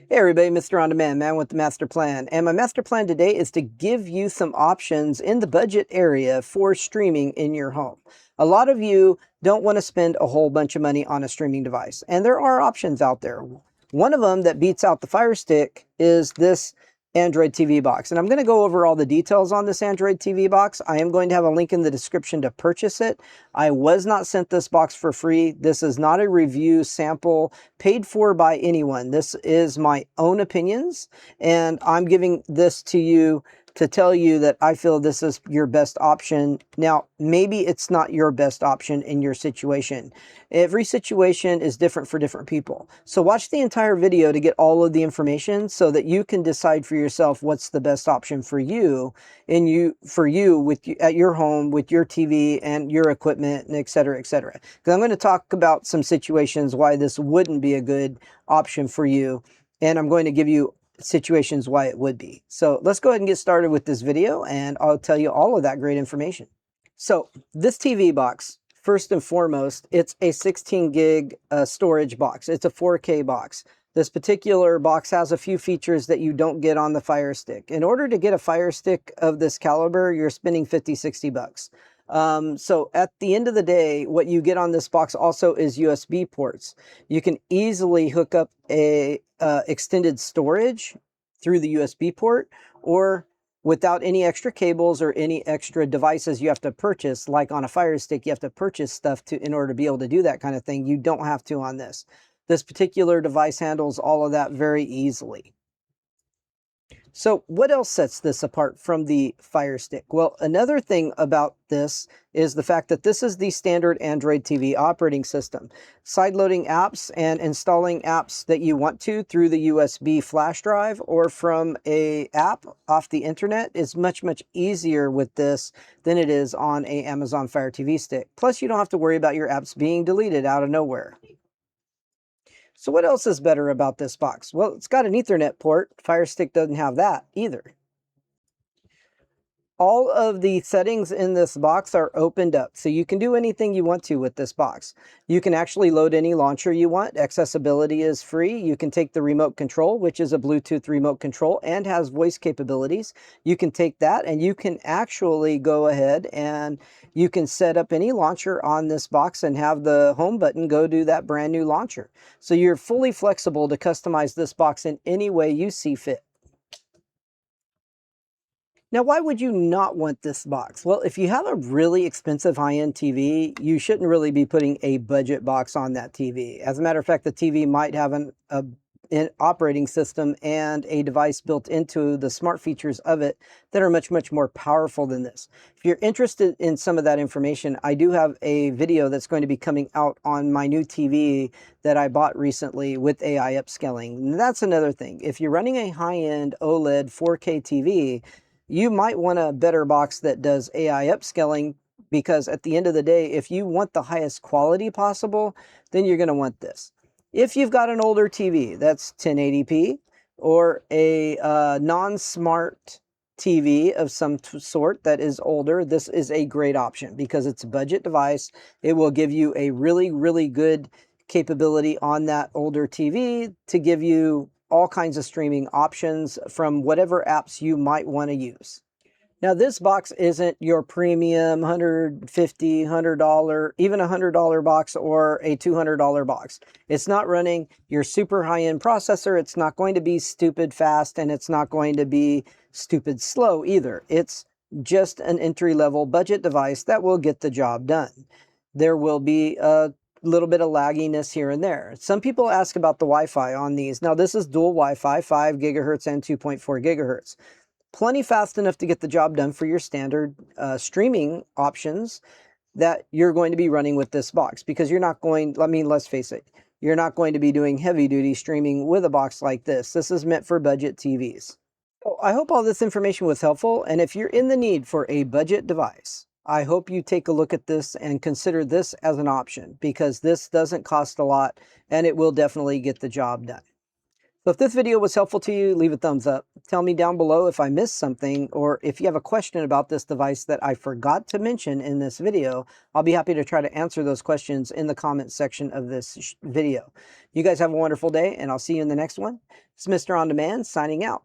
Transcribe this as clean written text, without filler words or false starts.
Hey everybody, Mr. On Demand, man with the master plan. And my master plan today is to give you some options in the budget area for streaming in your home. A lot of you don't want to spend a whole bunch of money on a streaming device, and there are options out there. One of them that beats out the Fire Stick is this Android TV box. And I'm going to go over all the details on this Android TV box. I am going to have a link in the description to purchase it. I was not sent this box for free. This is not a review sample paid for by anyone. This is my own opinions, and I'm giving this to you to tell you that I feel this is your best option. Now, maybe it's not your best option in your situation. Every situation is different for different people. So watch the entire video to get all of the information so that you can decide for yourself what's the best option for you at your home with your TV and your equipment, and et cetera, et cetera. Because I'm going to talk about some situations why this wouldn't be a good option for you, and I'm going to give you situations why it would be. So let's go ahead and get started with this video, and I'll tell you all of that great information. So this TV box, first and foremost, it's a 16 gig storage box. It's a 4K box. This particular box has a few features that you don't get on the Fire Stick. In order to get a Fire Stick of this caliber, you're spending 50, 60 bucks. So at the end of the day, what you get on this box also is USB ports. You can easily hook up a extended storage through the USB port, or without any extra cables or any extra devices you have to purchase, like on a Fire Stick, you have to purchase stuff in order to be able to do that kind of thing. You don't have to on this. This particular device handles all of that very easily. So what else sets this apart from the Fire Stick? Well, another thing about this is the fact that this is the standard Android TV operating system. Sideloading apps and installing apps that you want to through the USB flash drive or from an app off the internet is much, much easier with this than it is on an Amazon Fire TV Stick. Plus, you don't have to worry about your apps being deleted out of nowhere. So what else is better about this box? Well, it's got an Ethernet port. Fire Stick doesn't have that either. All of the settings in this box are opened up, so you can do anything you want to with this box. You can actually load any launcher you want. Accessibility is free. You can take the remote control, which is a Bluetooth remote control and has voice capabilities. You can take that and you can actually go ahead and you can set up any launcher on this box and have the home button go do that brand new launcher. So you're fully flexible to customize this box in any way you see fit. Now, why would you not want this box? Well, if you have a really expensive high-end TV, you shouldn't really be putting a budget box on that TV. As a matter of fact, the TV might have an operating system and a device built into the smart features of it that are much, much more powerful than this. If you're interested in some of that information, I do have a video that's going to be coming out on my new TV that I bought recently with AI upscaling. And that's another thing. If you're running a high-end OLED 4K TV, you might want a better box that does AI upscaling, because at the end of the day, if you want the highest quality possible, then you're going to want this. If you've got an older TV that's 1080p or a non-smart TV of some sort that is older, this is a great option because it's a budget device. It will give you a really, really good capability on that older TV to give you all kinds of streaming options from whatever apps you might want to use. Now, this box isn't your premium $150, $100, even $100 box or a $200 box. It's not running your super high-end processor. It's not going to be stupid fast, and it's not going to be stupid slow either. It's just an entry-level budget device that will get the job done. There will be a little bit of lagginess here and there. Some people ask about the Wi-Fi on these. Now, this is dual Wi-Fi, 5 gigahertz and 2.4 gigahertz. Plenty fast enough to get the job done for your standard streaming options that you're going to be running with this box, because you're not going, I mean, let's face it, you're not going to be doing heavy duty streaming with a box like this. This is meant for budget TVs. So I hope all this information was helpful, and if you're in the need for a budget device, I hope you take a look at this and consider this as an option, because this doesn't cost a lot and it will definitely get the job done. So if this video was helpful to you, leave a thumbs up. Tell me down below if I missed something, or if you have a question about this device that I forgot to mention in this video. I'll be happy to try to answer those questions in the comment section of this video. You guys have a wonderful day, and I'll see you in the next one. It's Mr. On Demand signing out.